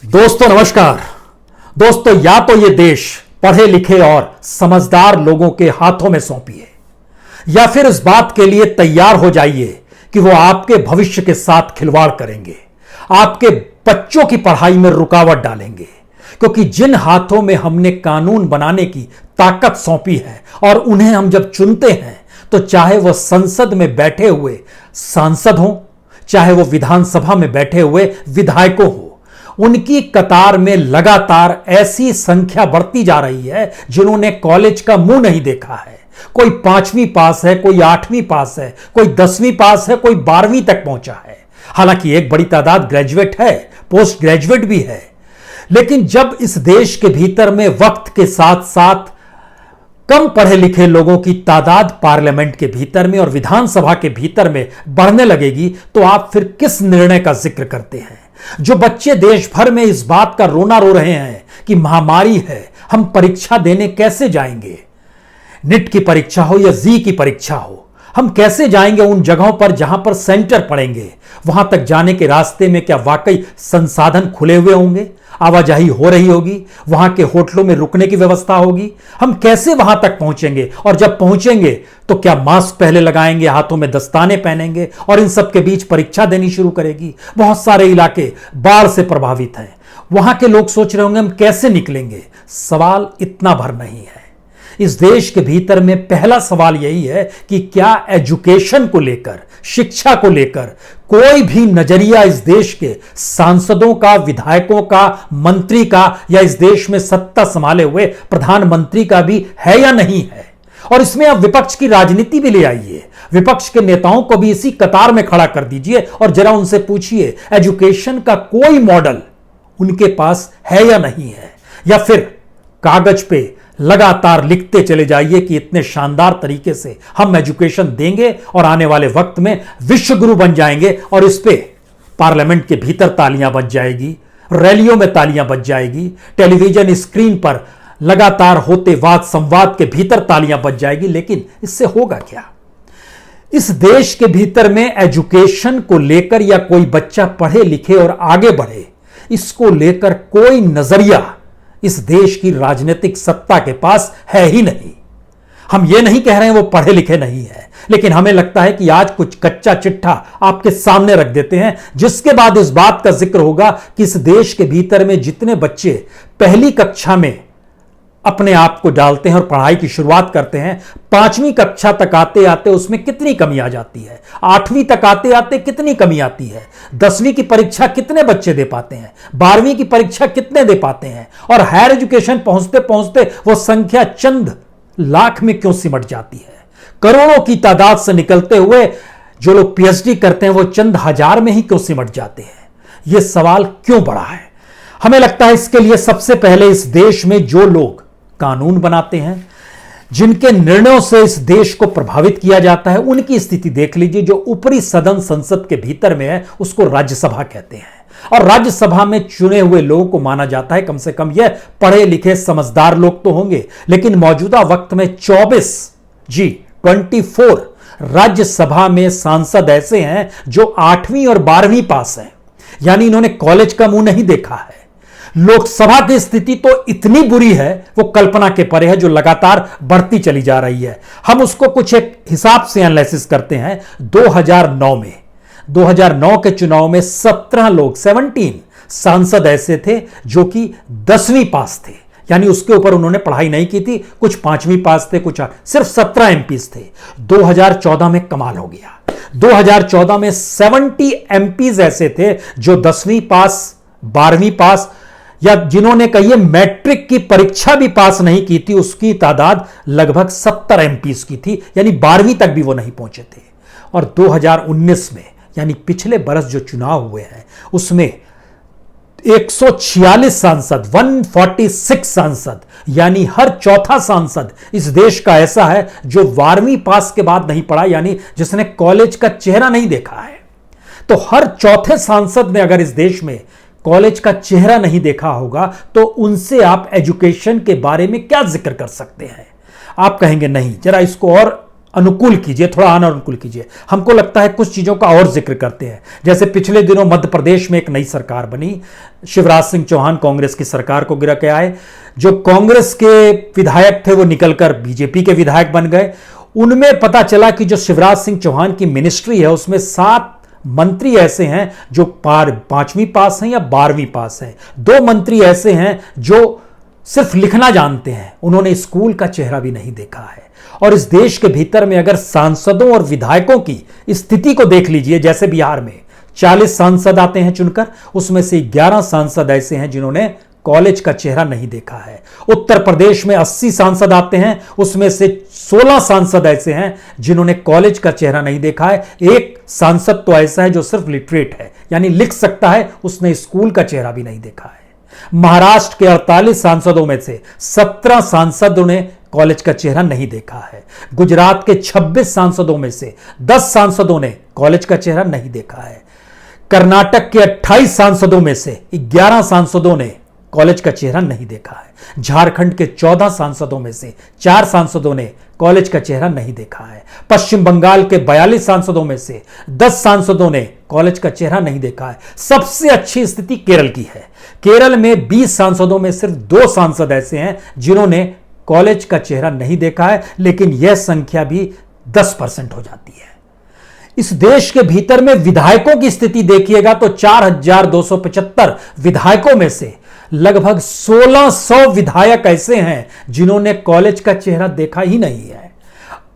दोस्तों नमस्कार। दोस्तों या तो ये देश पढ़े लिखे और समझदार लोगों के हाथों में सौंपिए, या फिर इस बात के लिए तैयार हो जाइए कि वो आपके भविष्य के साथ खिलवाड़ करेंगे, आपके बच्चों की पढ़ाई में रुकावट डालेंगे। क्योंकि जिन हाथों में हमने कानून बनाने की ताकत सौंपी है और उन्हें हम जब चुनते हैं, तो चाहे वह संसद में बैठे हुए सांसद हों, चाहे वो विधानसभा में बैठे हुए विधायकों हो, उनकी कतार में लगातार ऐसी संख्या बढ़ती जा रही है जिन्होंने कॉलेज का मुंह नहीं देखा है। कोई 5वीं पास है, कोई 8वीं पास है, कोई 10वीं पास है, कोई 12वीं तक पहुंचा है। हालांकि एक बड़ी तादाद ग्रेजुएट है, पोस्ट ग्रेजुएट भी है। लेकिन जब इस देश के भीतर में वक्त के साथ साथ कम पढ़े लिखे लोगों की तादाद पार्लियामेंट के भीतर में और विधानसभा के भीतर में बढ़ने लगेगी, तो आप फिर किस निर्णय का जिक्र करते हैं? जो बच्चे देश भर में इस बात का रोना रो रहे हैं कि महामारी है, हम परीक्षा देने कैसे जाएंगे, नीट की परीक्षा हो या जी की परीक्षा हो, हम कैसे जाएंगे उन जगहों पर जहां पर सेंटर पड़ेंगे? वहां तक जाने के रास्ते में क्या वाकई संसाधन खुले हुए होंगे? आवाजाही हो रही होगी? वहां के होटलों में रुकने की व्यवस्था होगी? हम कैसे वहां तक पहुंचेंगे? और जब पहुंचेंगे तो क्या मास्क पहले लगाएंगे, हाथों में दस्ताने पहनेंगे और इन सब के बीच परीक्षा देनी शुरू करेगी? बहुत सारे इलाके बाढ़ से प्रभावित हैं, वहां के लोग सोच रहे होंगे हम कैसे निकलेंगे। सवाल इतना भर नहीं है। इस देश के भीतर में पहला सवाल यही है कि क्या एजुकेशन को लेकर, शिक्षा को लेकर कोई भी नजरिया इस देश के सांसदों का, विधायकों का, मंत्री का या इस देश में सत्ता संभाले हुए प्रधानमंत्री का भी है या नहीं है? और इसमें आप विपक्ष की राजनीति भी ले आइए, विपक्ष के नेताओं को भी इसी कतार में खड़ा कर दीजिए और जरा उनसे पूछिए एजुकेशन का कोई मॉडल उनके पास है या नहीं है? या फिर कागज पे लगातार लिखते चले जाइए कि इतने शानदार तरीके से हम एजुकेशन देंगे और आने वाले वक्त में विश्व गुरु बन जाएंगे, और इस पे पार्लियामेंट के भीतर तालियां बज जाएगी, रैलियों में तालियां बज जाएगी, टेलीविजन स्क्रीन पर लगातार होते वाद संवाद के भीतर तालियां बज जाएगी। लेकिन इससे होगा क्या? इस देश के भीतर में एजुकेशन को लेकर या कोई बच्चा पढ़े लिखे और आगे बढ़े, इसको लेकर कोई नजरिया इस देश की राजनीतिक सत्ता के पास है ही नहीं। हम ये नहीं कह रहे हैं वो पढ़े लिखे नहीं है, लेकिन हमें लगता है कि आज कुछ कच्चा चिट्ठा आपके सामने रख देते हैं, जिसके बाद इस बात का जिक्र होगा कि इस देश के भीतर में जितने बच्चे पहली कक्षा में अपने आप को डालते हैं और पढ़ाई की शुरुआत करते हैं, 5वीं कक्षा तक आते आते उसमें कितनी कमी आ जाती है, 8वीं तक आते आते कितनी कमी आती है, 10वीं की परीक्षा कितने बच्चे दे पाते हैं, 12वीं की परीक्षा कितने दे पाते हैं, और हायर एजुकेशन पहुंचते पहुंचते वो संख्या चंद लाख में क्यों सिमट जाती है? करोड़ों की तादाद से निकलते हुए जो लोग पीएचडी करते हैं वो चंद हजार में ही क्यों सिमट जाते हैं? ये सवाल क्यों बड़ा है? हमें लगता है इसके लिए सबसे पहले इस देश में जो लोग कानून बनाते हैं, जिनके निर्णयों से इस देश को प्रभावित किया जाता है, उनकी स्थिति देख लीजिए। जो ऊपरी सदन संसद के भीतर में है उसको राज्यसभा कहते हैं, और राज्यसभा में चुने हुए लोगों को माना जाता है कम से कम यह पढ़े लिखे समझदार लोग तो होंगे। लेकिन मौजूदा वक्त में 24 राज्यसभा में सांसद ऐसे हैं जो 8वीं और 12वीं पास हैं, यानी इन्होंने कॉलेज का मुंह नहीं देखा है। लोकसभा की स्थिति तो इतनी बुरी है, वो कल्पना के परे है, जो लगातार बढ़ती चली जा रही है। हम उसको कुछ एक हिसाब से एनालिसिस करते हैं। 2009 के चुनाव में 17 सांसद ऐसे थे जो कि 10वीं पास थे, यानी उसके ऊपर उन्होंने पढ़ाई नहीं की थी। कुछ 5वीं पास थे, कुछ सिर्फ 17 एमपीज थे। 2014 में कमाल हो गया। 2014 में 70 एमपीज ऐसे थे जो 10वीं पास, 12वीं पास या जिन्होंने कहिए मैट्रिक की परीक्षा भी पास नहीं की थी, उसकी तादाद लगभग 70 एमपीज की थी, यानी 12वीं तक भी वो नहीं पहुंचे थे। और 2019 में, यानी पिछले बरस जो चुनाव हुए हैं, उसमें 146 सांसद, 146 सांसद, यानी हर चौथा सांसद इस देश का ऐसा है जो 12वीं पास के बाद नहीं पढ़ा, यानी जिसने कॉलेज का चेहरा नहीं देखा है। तो हर चौथे सांसद ने अगर इस देश में कॉलेज का चेहरा नहीं देखा होगा, तो उनसे आप एजुकेशन के बारे में क्या जिक्र कर सकते हैं? आप कहेंगे नहीं, जरा इसको और अनुकूल कीजिए, थोड़ा अनुकूल कीजिए। हमको लगता है कुछ चीजों का और जिक्र करते हैं। जैसे पिछले दिनों मध्य प्रदेश में एक नई सरकार बनी, शिवराज सिंह चौहान कांग्रेस की सरकार को गिरा के आए। जो कांग्रेस के विधायक थे वो निकलकर बीजेपी के विधायक बन गए। उनमें पता चला कि जो शिवराज सिंह चौहान की मिनिस्ट्री है उसमें 7 मंत्री ऐसे हैं जो 5वीं पास हैं या 12वीं पास हैं। 2 मंत्री ऐसे हैं जो सिर्फ लिखना जानते हैं, उन्होंने स्कूल का चेहरा भी नहीं देखा है। और इस देश के भीतर में अगर सांसदों और विधायकों की स्थिति को देख लीजिए, जैसे बिहार में 40 सांसद आते हैं चुनकर, उसमें से 11 सांसद ऐसे हैं जिन्होंने कॉलेज का चेहरा नहीं देखा है। उत्तर प्रदेश में 80 सांसद आते हैं, उसमें से 16 सांसद ऐसे हैं जिन्होंने कॉलेज का चेहरा नहीं देखा है। एक सांसद तो ऐसा है जो सिर्फ लिटरेट है, यानी लिख सकता है, उसने स्कूल का चेहरा भी नहीं देखा है। महाराष्ट्र के 48 सांसदों में से 17 सांसदों ने कॉलेज का चेहरा नहीं देखा है। गुजरात के 26 सांसदों में से 10 सांसदों ने कॉलेज का चेहरा नहीं देखा है। कर्नाटक के 28 सांसदों में से 11 सांसदों ने कॉलेज का चेहरा नहीं देखा है। झारखंड के 14 सांसदों में से 4 सांसदों ने कॉलेज का चेहरा नहीं देखा है। पश्चिम बंगाल के 42 सांसदों में से 10 सांसदों ने कॉलेज का चेहरा नहीं देखा है। सबसे अच्छी स्थिति केरल की है। केरल में 20 सांसदों में सिर्फ 2 सांसद ऐसे हैं जिन्होंने कॉलेज का चेहरा नहीं देखा है, लेकिन यह संख्या भी 10% हो जाती है। इस देश के भीतर में विधायकों की स्थिति देखिएगा तो 4275 विधायकों में से लगभग 1600 विधायक ऐसे हैं जिन्होंने कॉलेज का चेहरा देखा ही नहीं है।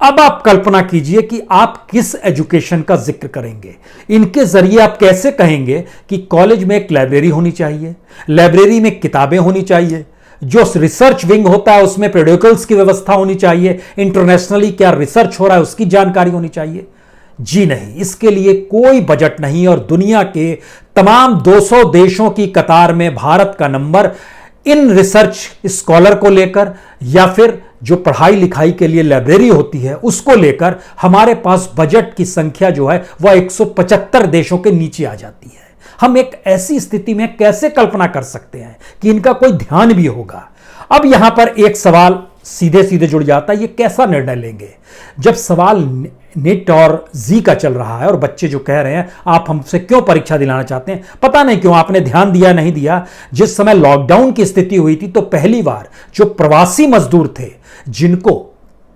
अब आप कल्पना कीजिए कि आप किस एजुकेशन का जिक्र करेंगे। इनके जरिए आप कैसे कहेंगे कि कॉलेज में एक लाइब्रेरी होनी चाहिए, लाइब्रेरी में किताबें होनी चाहिए, जो रिसर्च विंग होता है उसमें पेरियोडिकल्स की व्यवस्था होनी चाहिए, इंटरनेशनली क्या रिसर्च हो रहा है उसकी जानकारी होनी चाहिए। जी नहीं, इसके लिए कोई बजट नहीं। और दुनिया के तमाम 200 देशों की कतार में भारत का नंबर इन रिसर्च स्कॉलर को लेकर या फिर जो पढ़ाई लिखाई के लिए लाइब्रेरी होती है उसको लेकर हमारे पास बजट की संख्या जो है वह 175 देशों के नीचे आ जाती है। हम एक ऐसी स्थिति में कैसे कल्पना कर सकते हैं कि इनका कोई ध्यान भी होगा। अब यहां पर एक सवाल सीधे सीधे जुड़ जाता है, ये कैसा निर्णय लेंगे। जब सवाल नेट और जी का चल रहा है और बच्चे जो कह रहे हैं आप हमसे क्यों परीक्षा दिलाना चाहते हैं, पता नहीं क्यों आपने ध्यान दिया नहीं दिया। जिस समय लॉकडाउन की स्थिति हुई थी तो पहली बार जो प्रवासी मजदूर थे जिनको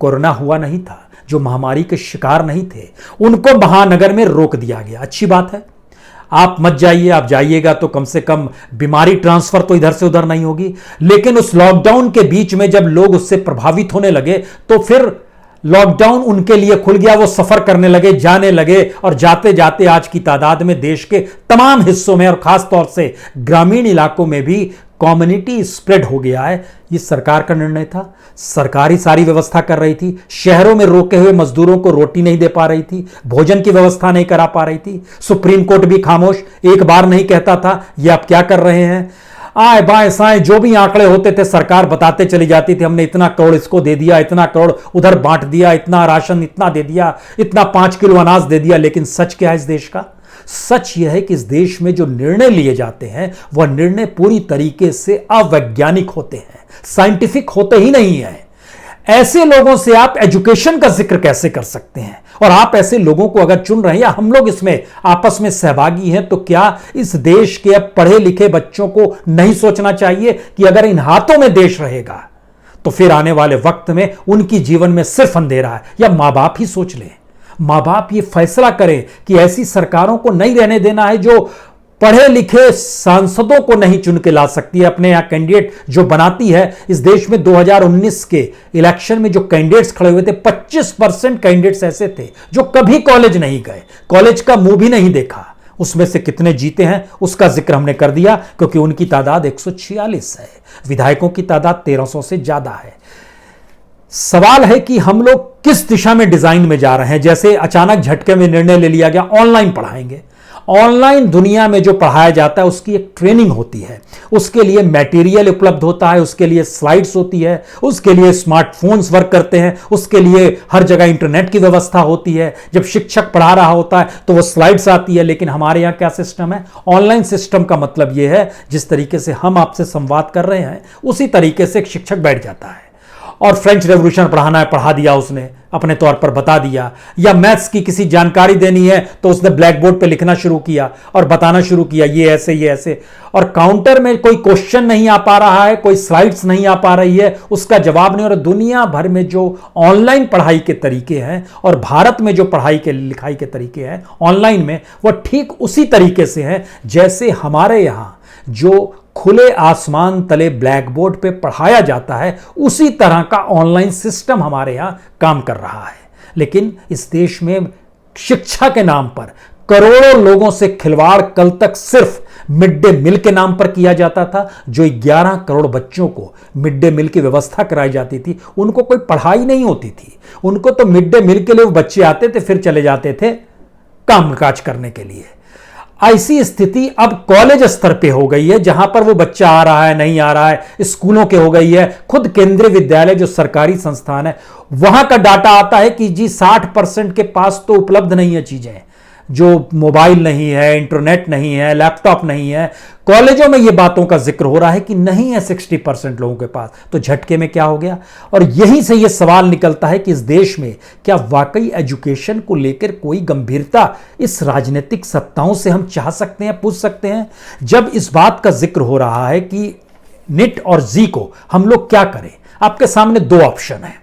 कोरोना हुआ नहीं था, जो महामारी के शिकार नहीं थे, उनको महानगर में रोक दिया गया। अच्छी बात है, आप मत जाइए, आप जाइएगा तो कम से कम बीमारी ट्रांसफर तो इधर से उधर नहीं होगी। लेकिन उस लॉकडाउन के बीच में जब लोग उससे प्रभावित होने लगे तो फिर लॉकडाउन उनके लिए खुल गया, वो सफर करने लगे, जाने लगे और जाते जाते आज की तादाद में देश के तमाम हिस्सों में और खास तौर से ग्रामीण इलाकों में भी कम्युनिटी स्प्रेड हो गया है। ये सरकार का निर्णय था, सरकार ही सारी व्यवस्था कर रही थी। शहरों में रोके हुए मजदूरों को रोटी नहीं दे पा रही थी, भोजन की व्यवस्था नहीं करा पा रही थी। सुप्रीम कोर्ट भी खामोश, एक बार नहीं कहता था ये आप क्या कर रहे हैं। आए बाएं साएं जो भी आंकड़े होते थे सरकार बताते चली जाती थी, हमने इतना करोड़ इसको दे दिया, इतना करोड़ उधर बांट दिया, इतना राशन इतना दे दिया, इतना 5 किलो अनाज दे दिया। लेकिन सच क्या है इस देश का? सच यह है कि इस देश में जो निर्णय लिए जाते हैं वह निर्णय पूरी तरीके से अवैज्ञानिक होते हैं, साइंटिफिक होते ही नहीं है। ऐसे लोगों से आप एजुकेशन का जिक्र कैसे कर सकते हैं? और आप ऐसे लोगों को अगर चुन रहे हैं या हम लोग इसमें आपस में सहभागी हैं तो क्या इस देश के अब पढ़े लिखे बच्चों को नहीं सोचना चाहिए कि अगर इन हाथों में देश रहेगा तो फिर आने वाले वक्त में उनकी जीवन में सिर्फ अंधेरा है? या मां बाप ही सोच लें, मां बाप ये फैसला करें कि ऐसी सरकारों को नहीं रहने देना है जो पढ़े लिखे सांसदों को नहीं चुन के ला सकती है, अपने यहां कैंडिडेट जो बनाती है। इस देश में 2019 के इलेक्शन में जो कैंडिडेट्स खड़े हुए थे 25% कैंडिडेट्स ऐसे थे जो कभी कॉलेज नहीं गए, कॉलेज का मुंह भी नहीं देखा। उसमें से कितने जीते हैं उसका जिक्र हमने कर दिया क्योंकि उनकी तादाद 146 है, विधायकों की तादाद 1300 से ज्यादा है। सवाल है कि हम लोग किस दिशा में डिजाइन में जा रहे हैं। जैसे अचानक झटके में निर्णय ले लिया गया ऑनलाइन पढ़ाएंगे। ऑनलाइन दुनिया में जो पढ़ाया जाता है उसकी एक ट्रेनिंग होती है, उसके लिए मटेरियल उपलब्ध होता है, उसके लिए स्लाइड्स होती है, उसके लिए स्मार्टफोन्स वर्क करते हैं, उसके लिए हर जगह इंटरनेट की व्यवस्था होती है। जब शिक्षक पढ़ा रहा होता है तो वो स्लाइड्स आती है। लेकिन हमारे यहाँ क्या सिस्टम है? ऑनलाइन सिस्टम का मतलब ये है जिस तरीके से हम आपसे संवाद कर रहे हैं उसी तरीके से एक शिक्षक बैठ जाता है और फ्रेंच रेवोल्यूशन पढ़ाना है पढ़ा दिया उसने, अपने तौर पर बता दिया, या मैथ्स की किसी जानकारी देनी है तो उसने ब्लैक बोर्ड पे लिखना शुरू किया और बताना शुरू किया ये ऐसे ये ऐसे, और काउंटर में कोई क्वेश्चन नहीं आ पा रहा है, कोई स्लाइड्स नहीं आ पा रही है, उसका जवाब नहीं। और दुनिया भर में जो ऑनलाइन पढ़ाई के तरीके हैं और भारत में जो पढ़ाई के लिखाई के तरीके हैं ऑनलाइन में, वह ठीक उसी तरीके से हैं जैसे हमारे यहां जो खुले आसमान तले ब्लैक बोर्ड पे पढ़ाया जाता है, उसी तरह का ऑनलाइन सिस्टम हमारे यहां काम कर रहा है। लेकिन इस देश में शिक्षा के नाम पर करोड़ों लोगों से खिलवाड़ कल तक सिर्फ मिड डे मील के नाम पर किया जाता था। जो 11 करोड़ बच्चों को मिड डे मील की व्यवस्था कराई जाती थी, उनको कोई पढ़ाई नहीं होती थी, उनको तो मिड डे मील के लिए वो बच्चे आते थे, फिर चले जाते थे कामकाज करने के लिए। ऐसी स्थिति अब कॉलेज स्तर पे हो गई है, जहां पर वो बच्चा आ रहा है नहीं आ रहा है, स्कूलों के हो गई है। खुद केंद्रीय विद्यालय जो सरकारी संस्थान है, वहां का डाटा आता है कि जी 60% के पास तो उपलब्ध नहीं है चीजें, जो मोबाइल नहीं है, इंटरनेट नहीं है, लैपटॉप नहीं है। कॉलेजों में ये बातों का जिक्र हो रहा है कि नहीं है 60% लोगों के पास। तो झटके में क्या हो गया? और यहीं से ये सवाल निकलता है कि इस देश में क्या वाकई एजुकेशन को लेकर कोई गंभीरता इस राजनीतिक सत्ताओं से हम चाह सकते हैं, पूछ सकते हैं? जब इस बात का जिक्र हो रहा है कि निट और जी को हम लोग क्या करें, आपके सामने दो ऑप्शन है।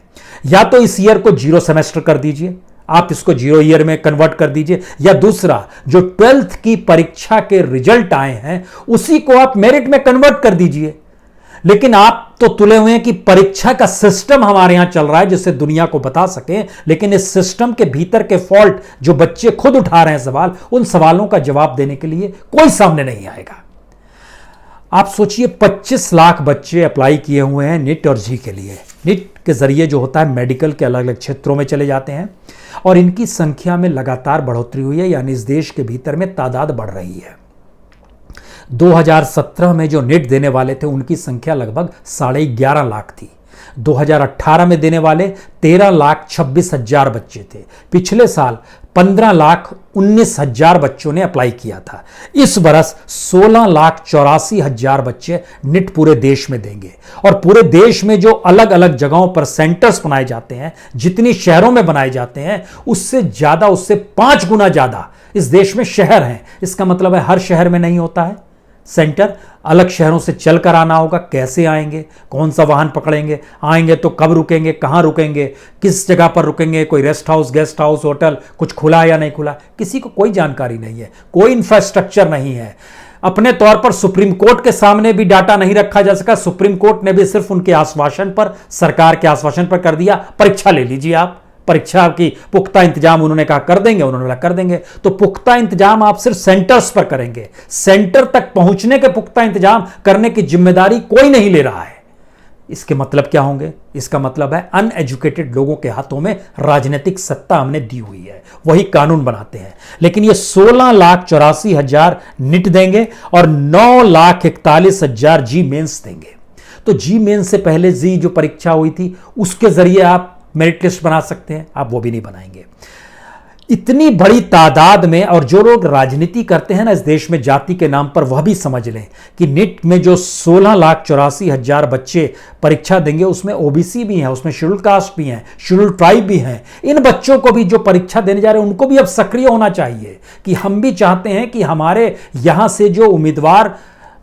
या तो इस ईयर को 0 सेमेस्टर कर दीजिए, आप इसको 0 ईयर में कन्वर्ट कर दीजिए, या दूसरा जो 12th की परीक्षा के रिजल्ट आए हैं उसी को आप मेरिट में कन्वर्ट कर दीजिए। लेकिन आप तो तुले हुए हैं कि परीक्षा का सिस्टम हमारे यहां चल रहा है जिससे दुनिया को बता सके, लेकिन इस सिस्टम के भीतर के फॉल्ट जो बच्चे खुद उठा रहे हैं सवाल, उन सवालों का जवाब देने के लिए कोई सामने नहीं आएगा। आप सोचिए 25 लाख बच्चे अप्लाई किए हुए हैं निट और जी के लिए। निट के जरिए जो होता है मेडिकल के अलग अलग क्षेत्रों में चले जाते हैं और इनकी संख्या में लगातार बढ़ोतरी हुई है, यानी इस देश के भीतर में तादाद बढ़ रही है। 2017 में जो निट देने वाले थे उनकी संख्या लगभग 11.5 लाख थी। 2018 में देने वाले 13,26,000 बच्चे थे। पिछले साल 15,19,000 बच्चों ने अप्लाई किया था। इस बरस 16,84,000 बच्चे निट पूरे देश में देंगे। और पूरे देश में जो अलग अलग जगहों पर सेंटर्स बनाए जाते हैं, जितनी शहरों में बनाए जाते हैं, उससे ज्यादा, उससे 5 गुना ज्यादा इस देश में शहर हैं। इसका मतलब है हर शहर में नहीं होता है सेंटर, अलग शहरों से चलकर आना होगा। कैसे आएंगे, कौन सा वाहन पकड़ेंगे, आएंगे तो कब रुकेंगे, कहां रुकेंगे, किस जगह पर रुकेंगे, कोई rest house, guest house, hotel कुछ खुला है या नहीं खुला, किसी को कोई जानकारी नहीं है, कोई इंफ्रास्ट्रक्चर नहीं है। अपने तौर पर सुप्रीम कोर्ट के सामने भी डाटा नहीं रखा जा सका। सुप्रीम कोर्ट ने भी सिर्फ उनके आश्वासन पर, सरकार के आश्वासन पर कर दिया परीक्षा ले लीजिए आप। परीक्षा की पुख्ता इंतजाम उन्होंने कहा कर देंगे, उन्होंने कहा कर देंगे। तो पुख्ता इंतजाम आप सिर्फ सेंटर्स पर करेंगे, सेंटर तक पहुंचने के पुख्ता इंतजाम करने की जिम्मेदारी कोई नहीं ले रहा है। इसके मतलब क्या होंगे? इसका मतलब है अनएजुकेटेड लोगों के हाथों में राजनीतिक सत्ता हमने दी हुई है, वही कानून बनाते हैं। लेकिन ये 16,84,000 निट देंगे और 9,41,000 जी मेंस देंगे। तो जी मेंस से पहले जी जो परीक्षा हुई थी उसके जरिए आप मेरिट लिस्ट बना सकते हैं, आप वो भी नहीं बनाएंगे। इतनी बड़ी तादाद में, और जो लोग राजनीति करते हैं ना इस देश में जाति के नाम पर, वह भी समझ लें कि निट में जो 16,84,000 बच्चे परीक्षा देंगे उसमें ओबीसी भी हैं, उसमें शेड्यूल कास्ट भी हैं, शेड्यूल ट्राइब भी हैं। इन बच्चों को भी जो परीक्षा देने जा रहे हैं उनको भी अब सक्रिय होना चाहिए कि हम भी चाहते हैं कि हमारे यहां से जो उम्मीदवार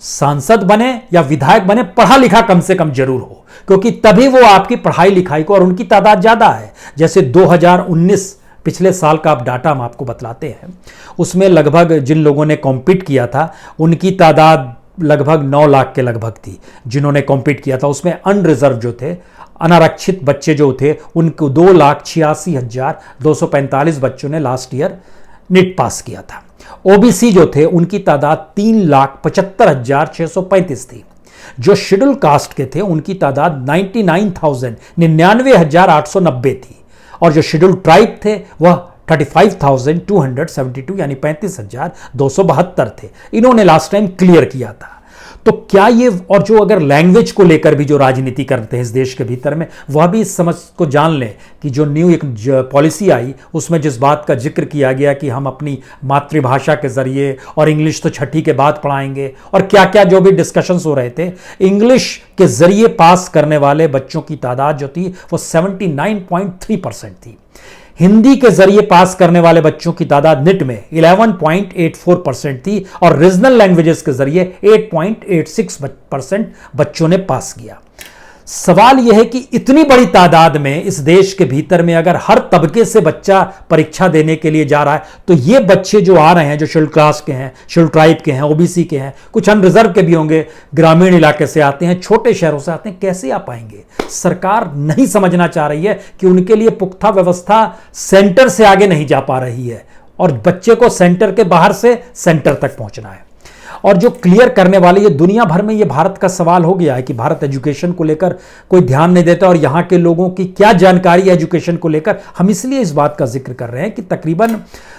सांसद बने या विधायक बने, पढ़ा लिखा कम से कम जरूर हो, क्योंकि तभी वो आपकी पढ़ाई लिखाई को, और उनकी तादाद ज्यादा है। जैसे 2019 पिछले साल का आप डाटा हम आपको बतलाते हैं, उसमें लगभग जिन लोगों ने कॉम्पीट किया था उनकी तादाद लगभग 9 लाख के लगभग थी जिन्होंने कॉम्पीट किया था। उसमें अनरिजर्व जो थे, अनारक्षित बच्चे जो थे, उनको 2,86,245 बच्चों ने लास्ट ईयर निट पास किया था। ओबीसी जो थे उनकी तादाद 3,75,635 थी। जो शेड्यूल कास्ट के थे उनकी तादाद 99,890 थी। और जो शेड्यूल ट्राइब थे वह 35,272 यानी 35,272 थे। इन्होंने लास्ट टाइम क्लियर किया था। तो क्या ये, और जो अगर लैंग्वेज को लेकर भी जो राजनीति करते हैं इस देश के भीतर में, वह भी इस समझ को जान लें कि जो न्यू एक पॉलिसी आई उसमें जिस बात का जिक्र किया गया कि हम अपनी मातृभाषा के जरिए, और इंग्लिश तो छठी के बाद पढ़ाएंगे, और क्या क्या जो भी डिस्कशंस हो रहे थे, इंग्लिश के जरिए पास करने वाले बच्चों की तादाद जो थी वो 79.3% थी। हिंदी के जरिए पास करने वाले बच्चों की तादाद निट में 11.84% थी, और रीजनल लैंग्वेजेस के जरिए 8.86% बच्चों ने पास किया। सवाल यह है कि इतनी बड़ी तादाद में इस देश के भीतर में अगर हर तबके से बच्चा परीक्षा देने के लिए जा रहा है, तो ये बच्चे जो आ रहे हैं, जो शेड्यूल कास्ट के हैं, शेड्यूल ट्राइब के हैं, ओबीसी के हैं, कुछ अनरिजर्व के भी होंगे, ग्रामीण इलाके से आते हैं, छोटे शहरों से आते हैं, कैसे आ पाएंगे? सरकार नहीं समझना चाह रही है कि उनके लिए पुख्ता व्यवस्था सेंटर से आगे नहीं जा पा रही है, और बच्चे को सेंटर के बाहर से सेंटर तक पहुंचना है। और जो क्लियर करने वाले, ये दुनिया भर में ये भारत का सवाल हो गया है कि भारत एजुकेशन को लेकर कोई ध्यान नहीं देता, और यहाँ के लोगों की क्या जानकारी है एजुकेशन को लेकर। हम इसलिए इस बात का जिक्र कर रहे हैं कि तकरीबन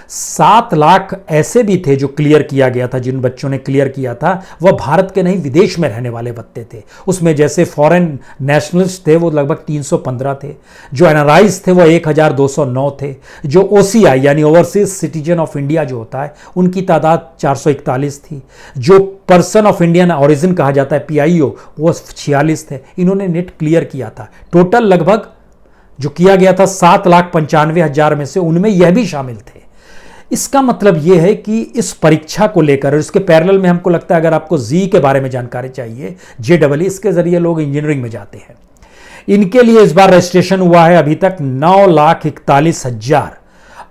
7 लाख ऐसे भी थे जो क्लियर किया गया था, जिन बच्चों ने क्लियर किया था वह भारत के नहीं विदेश में रहने वाले बच्चे थे। उसमें जैसे फॉरेन नेशनलिस्ट थे वो लगभग 315 थे, जो एनआरआईज थे वो 1209 थे, जो ओसीआई यानी ओवरसीज सिटीजन ऑफ इंडिया जो होता है उनकी तादाद 441 थी, जो पर्सन ऑफ इंडियन ओरिजिन कहा जाता है पीआईओ वो 46 थे। इन्होंने नेट क्लियर किया था। टोटल लगभग जो किया गया था 7,95,000 में से उनमें यह भी शामिल थे। इसका मतलब यह है कि इस परीक्षा को लेकर, और इसके पैरेलल में हमको लगता है अगर आपको जी के बारे में जानकारी चाहिए, जेडबल इसके जरिए लोग इंजीनियरिंग में जाते हैं, इनके लिए इस बार रजिस्ट्रेशन हुआ है अभी तक 9,41,000।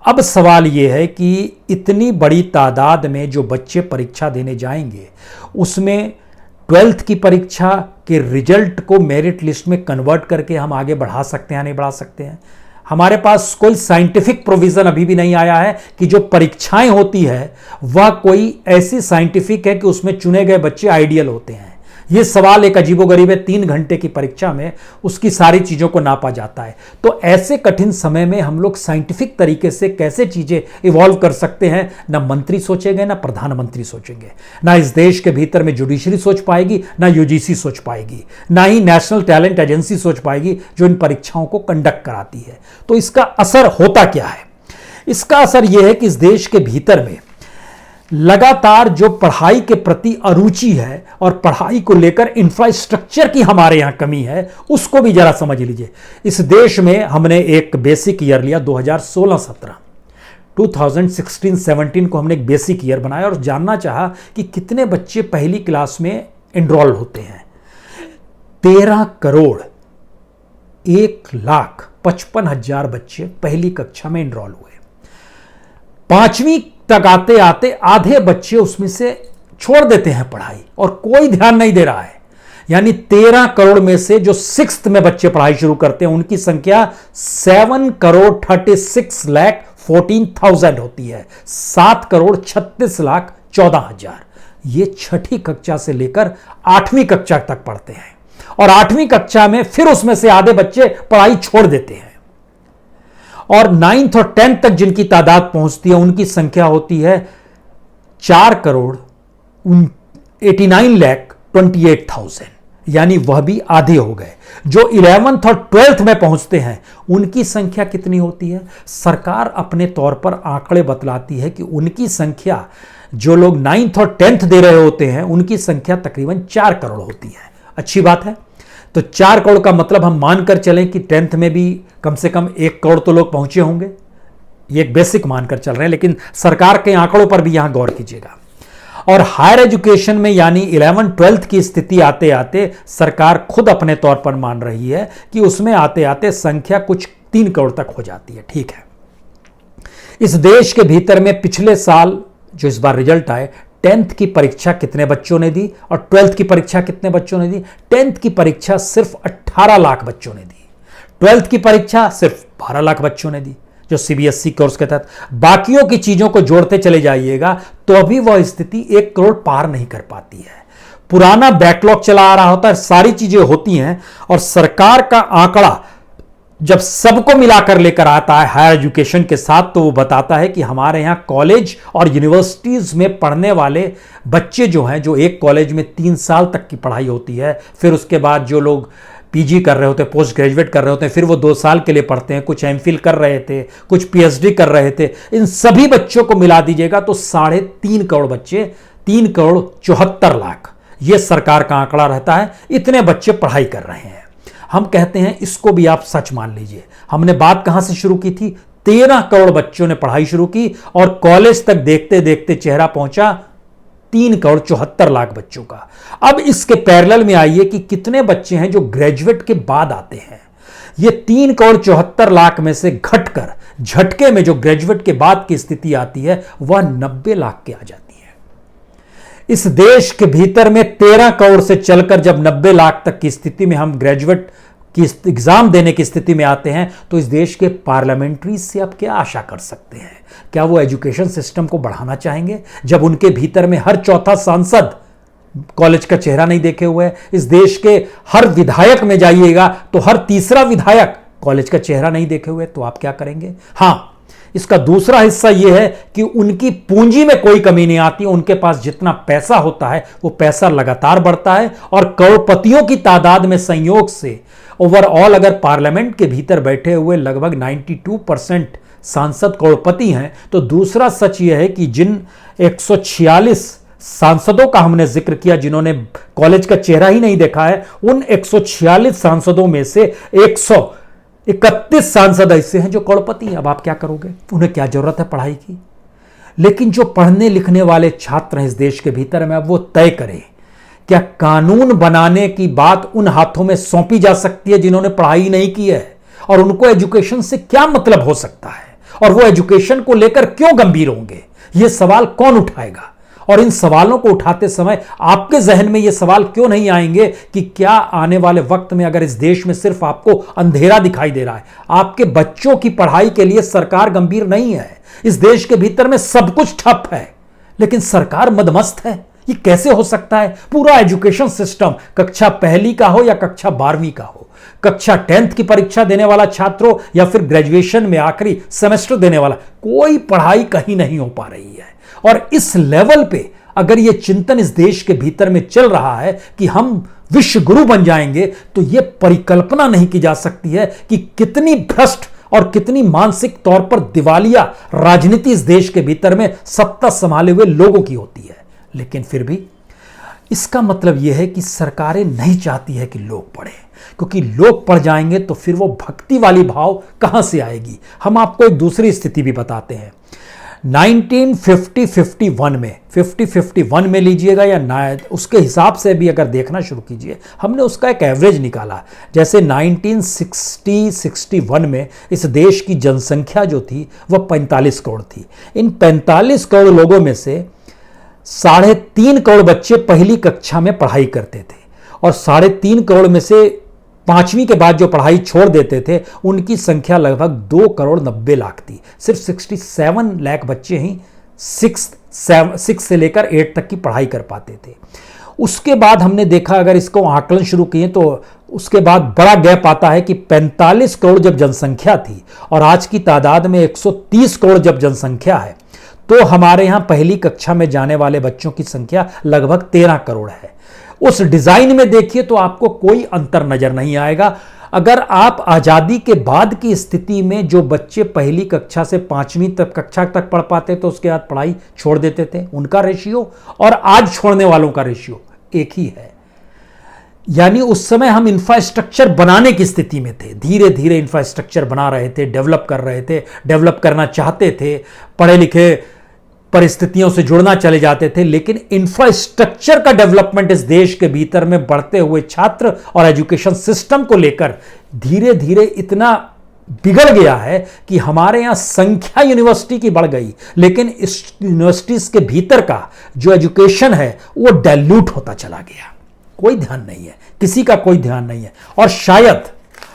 अब सवाल यह है कि इतनी बड़ी तादाद में जो बच्चे परीक्षा देने जाएंगे उसमें 12th की परीक्षा के रिजल्ट को मेरिट लिस्ट में कन्वर्ट करके हम आगे बढ़ा सकते हैं, नहीं बढ़ा सकते हैं? हमारे पास कोई साइंटिफिक प्रोविजन अभी भी नहीं आया है कि जो परीक्षाएं होती है वह कोई ऐसी साइंटिफिक है कि उसमें चुने गए बच्चे आइडियल होते हैं। यह सवाल एक अजीबोगरीब है। 3 घंटे की परीक्षा में उसकी सारी चीजों को नापा जाता है। तो ऐसे कठिन समय में हम लोग साइंटिफिक तरीके से कैसे चीजें इवॉल्व कर सकते हैं, ना मंत्री सोचेंगे, ना प्रधानमंत्री सोचेंगे, ना इस देश के भीतर में जुडिशरी सोच पाएगी, ना यूजीसी सोच पाएगी, ना ही नेशनल टैलेंट एजेंसी सोच पाएगी जो इन परीक्षाओं को कंडक्ट कराती है। तो इसका असर होता क्या है? इसका असर यह है कि इस देश के भीतर में लगातार जो पढ़ाई के प्रति अरुचि है और पढ़ाई को लेकर इंफ्रास्ट्रक्चर की हमारे यहां कमी है, उसको भी जरा समझ लीजिए। इस देश में हमने एक बेसिक ईयर लिया 2016-17, 2016-17 को हमने एक बेसिक ईयर बनाया और जानना चाहा कि कितने बच्चे पहली क्लास में एनरोल होते हैं। 13,01,55,000 बच्चे पहली कक्षा में एनरोल हुए। 5वीं तक आते आते आधे बच्चे उसमें से छोड़ देते हैं पढ़ाई और कोई ध्यान नहीं दे रहा है। यानी 13 करोड़ में से जो 6th में बच्चे पढ़ाई शुरू करते हैं उनकी संख्या 7,36,14,000 होती है। 7,36,14,000 ये छठी कक्षा से लेकर 8वीं कक्षा तक पढ़ते हैं, और 8वीं कक्षा में फिर उसमें से आधे बच्चे पढ़ाई छोड़ देते हैं। और 9th और 10th तक जिनकी तादाद पहुंचती है उनकी संख्या होती है 4,89,28,000, यानी वह भी आधे हो गए। जो 11th और 12th में पहुंचते हैं उनकी संख्या कितनी होती है? सरकार अपने तौर पर आंकड़े बतलाती है कि उनकी संख्या, जो लोग 9th और 10th दे रहे होते हैं उनकी संख्या तकरीबन 4 करोड़ होती है। अच्छी बात है। तो 4 करोड़ का मतलब हम मानकर चलें कि 10th में भी कम से कम 1 करोड़ तो लोग पहुंचे होंगे। ये एक बेसिक मानकर चल रहे हैं, लेकिन सरकार के आंकड़ों पर भी यहां गौर कीजिएगा। और हायर एजुकेशन में यानी 11-12th की स्थिति आते आते सरकार खुद अपने तौर पर मान रही है कि उसमें आते आते संख्या कुछ 3 करोड़ तक हो जाती है। ठीक है। इस देश के भीतर में पिछले साल जो इस बार रिजल्ट आए, 10th की परीक्षा कितने बच्चों ने दी और 12th की परीक्षा कितने बच्चों ने दी? 10th की परीक्षा सिर्फ 18 लाख बच्चों ने दी, 12th की परीक्षा सिर्फ 12 लाख बच्चों ने दी, जो सीबीएसई कोर्स के तहत। बाकियों की चीजों को जोड़ते चले जाइएगा तो अभी वह स्थिति 1 करोड़ पार नहीं कर पाती है। पुराना बैकलॉग चला आ रहा होता है, सारी चीजें होती हैं और सरकार का आंकड़ा जब सबको मिलाकर लेकर आता है हायर एजुकेशन के साथ, तो वो बताता है कि हमारे यहां कॉलेज और यूनिवर्सिटीज में पढ़ने वाले बच्चे जो हैं, जो एक कॉलेज में 3 साल तक की पढ़ाई होती है, फिर उसके बाद जो लोग पीजी कर रहे होते हैं, पोस्ट ग्रेजुएट कर रहे होते हैं, फिर वो 2 साल के लिए पढ़ते हैं, कुछ एमफिल कर रहे थे, कुछ पीएचडी कर रहे थे, इन सभी बच्चों को मिला दीजिएगा तो 3.5 करोड़ बच्चे, 3,74,00,000, ये सरकार का आंकड़ा रहता है, इतने बच्चे पढ़ाई कर रहे हैं। हम कहते हैं इसको भी आप सच मान लीजिए। हमने बात कहां से शुरू की थी? 13 करोड़ बच्चों ने पढ़ाई शुरू की और कॉलेज तक देखते देखते चेहरा पहुंचा 3,74,00,000 बच्चों का। अब इसके पैरेलल में आइए कि कितने बच्चे हैं जो ग्रेजुएट के बाद आते हैं। ये 3,74,00,000 में से घटकर झटके में जो ग्रेजुएट के बाद की स्थिति आती है वह 90 लाख के आ जाती है। इस देश के भीतर में 13 करोड़ से चलकर जब 90 लाख तक की स्थिति में हम ग्रेजुएट की एग्जाम देने की स्थिति में आते हैं, तो इस देश के पार्लियामेंट्री से आप क्या आशा कर सकते हैं? क्या वो एजुकेशन सिस्टम को बढ़ाना चाहेंगे जब उनके भीतर में हर चौथा सांसद कॉलेज का चेहरा नहीं देखे हुए है? इस देश के हर विधायक में जाइएगा तो हर तीसरा विधायक कॉलेज का चेहरा नहीं देखे हुए, तो आप क्या करेंगे? हां, इसका दूसरा हिस्सा यह है कि उनकी पूंजी में कोई कमी नहीं आती। उनके पास जितना पैसा होता है वो पैसा लगातार बढ़ता है और करोड़पतियों की तादाद में संयोग से ओवरऑल अगर पार्लियामेंट के भीतर बैठे हुए लगभग 92% सांसद करोड़पति हैं, तो दूसरा सच यह है कि जिन 146 सांसदों का हमने जिक्र किया जिन्होंने कॉलेज का चेहरा ही नहीं देखा है, उन 146 सांसदों में से 131 सांसद ऐसे हैं जो करोड़पति हैं। अब आप क्या करोगे? उन्हें क्या जरूरत है पढ़ाई की? लेकिन जो पढ़ने लिखने वाले छात्र हैं इस देश के भीतर में, अब वो तय करें क्या कानून बनाने की बात उन हाथों में सौंपी जा सकती है जिन्होंने पढ़ाई नहीं की है, और उनको एजुकेशन से क्या मतलब हो सकता है, और वो एजुकेशन को लेकर क्यों गंभीर होंगे? ये सवाल कौन उठाएगा? और इन सवालों को उठाते समय आपके जहन में ये सवाल क्यों नहीं आएंगे कि क्या आने वाले वक्त में अगर इस देश में सिर्फ आपको अंधेरा दिखाई दे रहा है, आपके बच्चों की पढ़ाई के लिए सरकार गंभीर नहीं है, इस देश के भीतर में सब कुछ ठप है, लेकिन सरकार मदमस्त है? ये कैसे हो सकता है? पूरा एजुकेशन सिस्टम, कक्षा 1 का हो या कक्षा 12वीं का हो, कक्षा 10th की परीक्षा देने वाला छात्र हो या फिर ग्रेजुएशन में आखिरी सेमेस्टर देने वाला, कोई पढ़ाई कहीं नहीं हो पा रही है। और इस लेवल पे अगर ये चिंतन इस देश के भीतर में चल रहा है कि हम विश्व गुरु बन जाएंगे, तो ये परिकल्पना नहीं की जा सकती है कि कितनी भ्रष्ट और कितनी मानसिक तौर पर दिवालिया राजनीति इस देश के भीतर में सत्ता संभाले हुए लोगों की होती है। लेकिन फिर भी इसका मतलब यह है कि सरकारें नहीं चाहती है कि लोग पढ़ें, क्योंकि लोग पढ़ जाएंगे तो फिर वो भक्ति वाली भाव कहां से आएगी? हम आपको एक दूसरी स्थिति भी बताते हैं। 1950-51 में 50-51 में लीजिएगा या उसके हिसाब से भी अगर देखना शुरू कीजिए, हमने उसका एक एवरेज निकाला। जैसे 1960-61 में इस देश की जनसंख्या जो थी वह 45 करोड़ थी। इन 45 करोड़ लोगों में से 3.5 करोड़ बच्चे पहली कक्षा में पढ़ाई करते थे, और 3.5 करोड़ में से 5वीं के बाद जो पढ़ाई छोड़ देते थे उनकी संख्या लगभग 2 करोड़ 90 लाख थी। सिर्फ 67 लाख बच्चे ही 6 से लेकर 8 तक की पढ़ाई कर पाते थे। उसके बाद हमने देखा, अगर इसको आकलन शुरू किए तो उसके बाद बड़ा गैप आता है कि 45 करोड़ जब जनसंख्या थी और आज की तादाद में 130 करोड़ जब जनसंख्या है, तो हमारे यहां पहली कक्षा में जाने वाले बच्चों की संख्या लगभग 13 करोड़ है। उस डिजाइन में देखिए तो आपको कोई अंतर नजर नहीं आएगा। अगर आप आजादी के बाद की स्थिति में जो बच्चे पहली कक्षा से 5वीं तक कक्षा तक पढ़ पाते तो उसके बाद पढ़ाई छोड़ देते थे, उनका रेशियो और आज छोड़ने वालों का रेशियो एक ही है। यानी उस समय हम इंफ्रास्ट्रक्चर बनाने की स्थिति में थे, धीरे धीरे इंफ्रास्ट्रक्चर बना रहे थे, डेवलप कर रहे थे, डेवलप करना चाहते थे, पढ़े लिखे परिस्थितियों से जुड़ना चले जाते थे, लेकिन इंफ्रास्ट्रक्चर का डेवलपमेंट इस देश के भीतर में बढ़ते हुए छात्र और एजुकेशन सिस्टम को लेकर धीरे धीरे इतना बिगड़ गया है कि हमारे यहां संख्या यूनिवर्सिटी की बढ़ गई, लेकिन इस यूनिवर्सिटीज के भीतर का जो एजुकेशन है वो डाइल्यूट होता चला गया। कोई ध्यान नहीं है, किसी का कोई ध्यान नहीं है।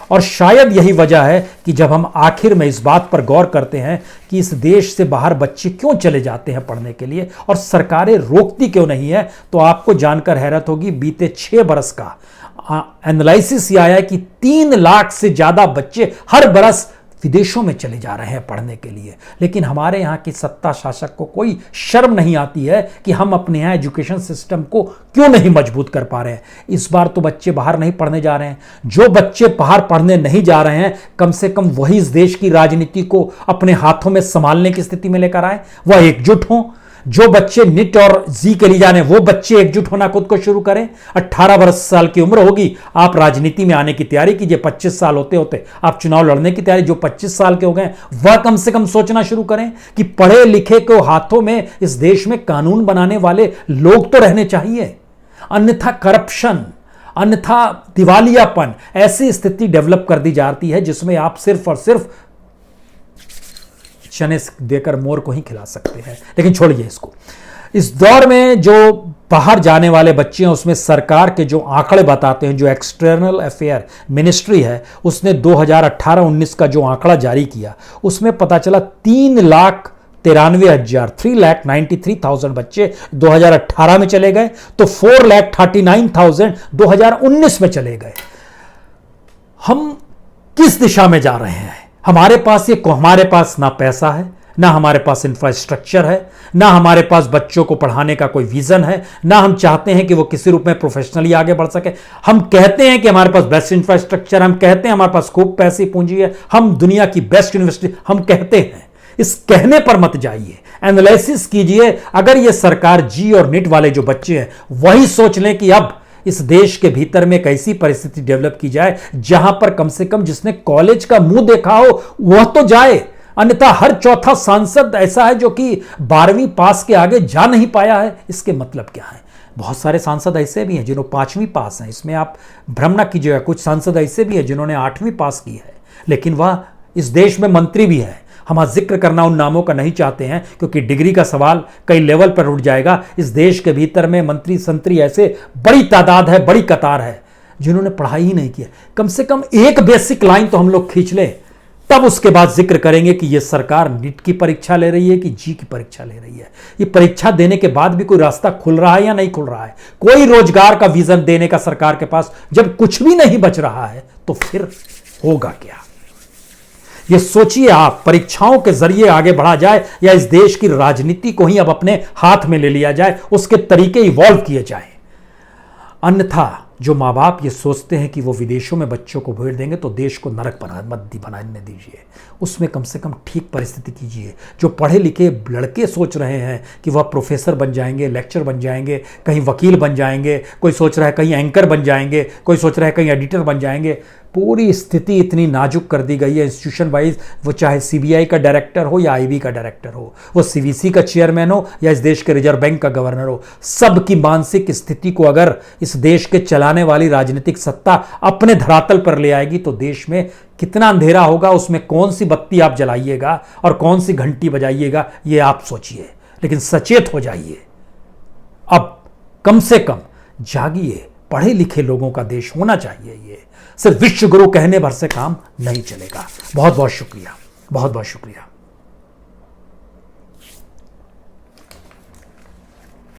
और शायद यही वजह है कि जब हम आखिर में इस बात पर गौर करते हैं कि इस देश से बाहर बच्चे क्यों चले जाते हैं पढ़ने के लिए और सरकारें रोकती क्यों नहीं है, तो आपको जानकर हैरत होगी, बीते 6 बरस का एनालिसिस ये आया कि 3 लाख से ज्यादा बच्चे हर बरस विदेशों में चले जा रहे हैं पढ़ने के लिए। लेकिन हमारे यहाँ की सत्ता शासक को कोई शर्म नहीं आती है कि हम अपने यहाँ एजुकेशन सिस्टम को क्यों नहीं मजबूत कर पा रहे हैं। इस बार तो बच्चे बाहर नहीं पढ़ने जा रहे हैं। जो बच्चे बाहर पढ़ने नहीं जा रहे हैं, कम से कम वही इस देश की राजनीति को अपने हाथों में संभालने की स्थिति में लेकर आए, वह एकजुट हों। जो बच्चे नीट और जी के लिए जाने, वो बच्चे एकजुट होना खुद को शुरू करें। 18 साल की उम्र होगी, आप राजनीति में आने की तैयारी कीजिए। 25 साल होते होते आप चुनाव लड़ने की तैयारी, जो 25 साल के हो गए वह कम से कम सोचना शुरू करें कि पढ़े लिखे को हाथों में इस देश में कानून बनाने वाले लोग तो रहने चाहिए, अन्यथा करप्शन, अन्यथा दिवालियापन, ऐसी स्थिति डेवलप कर दी जाती है जिसमें आप सिर्फ और सिर्फ चने देकर मोर को ही खिला सकते हैं। लेकिन छोड़िए इसको। इस दौर में जो बाहर जाने वाले बच्चे हैं, उसमें सरकार के जो आंकड़े बताते हैं, जो एक्सटर्नल अफेयर मिनिस्ट्री है, उसने 2018-19 का जो आंकड़ा जारी किया, उसमें पता चला 3,93,000 बच्चे 2018 में चले गए, तो 4,39,000 2019 में चले गए। हम किस दिशा में जा रहे हैं? हमारे पास ना पैसा है, ना हमारे पास इंफ्रास्ट्रक्चर है, ना हमारे पास बच्चों को पढ़ाने का कोई विजन है, ना हम चाहते हैं कि वो किसी रूप में प्रोफेशनली आगे बढ़ सके। हम कहते हैं कि हमारे पास बेस्ट इंफ्रास्ट्रक्चर, हम कहते हैं हमारे पास खूब पैसे पूंजी है, हम दुनिया की बेस्ट यूनिवर्सिटी, हम कहते हैं। इस कहने पर मत जाइए, एनालिसिस कीजिए। अगर ये सरकार जी और नीट वाले जो बच्चे हैं वही सोच लें कि अब इस देश के भीतर में एक ऐसी परिस्थिति डेवलप की जाए जहां पर कम से कम जिसने कॉलेज का मुंह देखा हो वह तो जाए, अन्यथा हर चौथा सांसद ऐसा है जो कि 12वीं पास के आगे जा नहीं पाया है। इसके मतलब क्या है? बहुत सारे सांसद ऐसे भी हैं जिन्होंने 5वीं पास हैं, इसमें आप भ्रम ना कीजिएगा। कुछ सांसद ऐसे भी हैं जिन्होंने 8वीं पास की है, लेकिन वह इस देश में मंत्री भी है। हम आज जिक्र करना उन नामों का नहीं चाहते हैं, क्योंकि डिग्री का सवाल कई लेवल पर उठ जाएगा। इस देश के भीतर में मंत्री संतरी ऐसे बड़ी तादाद है, बड़ी कतार है, जिन्होंने पढ़ाई ही नहीं किया। कम से कम एक बेसिक लाइन तो हम लोग खींच लें, तब उसके बाद जिक्र करेंगे कि यह सरकार नीट की परीक्षा ले रही है कि जी की परीक्षा ले रही है। ये परीक्षा देने के बाद भी कोई रास्ता खुल रहा है या नहीं खुल रहा है? कोई रोजगार का विजन देने का सरकार के पास जब कुछ भी नहीं बच रहा है, तो फिर होगा क्या? ये सोचिए आप, परीक्षाओं के जरिए आगे बढ़ा जाए या इस देश की राजनीति को ही अब अपने हाथ में ले लिया जाए, उसके तरीके इवॉल्व किए जाए। अन्यथा जो माँ बाप ये सोचते हैं कि वो विदेशों में बच्चों को भेज देंगे तो देश को नरक बनाने दीजिए। उसमें कम से कम ठीक परिस्थिति कीजिए। जो पढ़े लिखे लड़के सोच रहे हैं कि वह प्रोफेसर बन जाएंगे, लेक्चर बन जाएंगे, कहीं वकील बन जाएंगे, कोई सोच रहा है कहीं एंकर बन जाएंगे, कोई सोच रहा है कहीं एडिटर बन जाएंगे, पूरी स्थिति इतनी नाजुक कर दी गई है इंस्टीट्यूशन वाइज। वो चाहे सीबीआई का डायरेक्टर हो या आईबी का डायरेक्टर हो, वो सीवीसी का चेयरमैन हो या इस देश के रिजर्व बैंक का गवर्नर हो, सबकी मानसिक स्थिति को अगर इस देश के चलाने वाली राजनीतिक सत्ता अपने धरातल पर ले आएगी तो देश में कितना अंधेरा होगा, उसमें कौन सी बत्ती आप जलाइएगा और कौन सी घंटी बजाइएगा, ये आप सोचिए। लेकिन सचेत हो जाइए, अब कम से कम जागिए। पढ़े लिखे लोगों का देश होना चाहिए। ये सिर्फ विश्व गुरु कहने भर से काम नहीं चलेगा। बहुत बहुत शुक्रिया, बहुत बहुत शुक्रिया।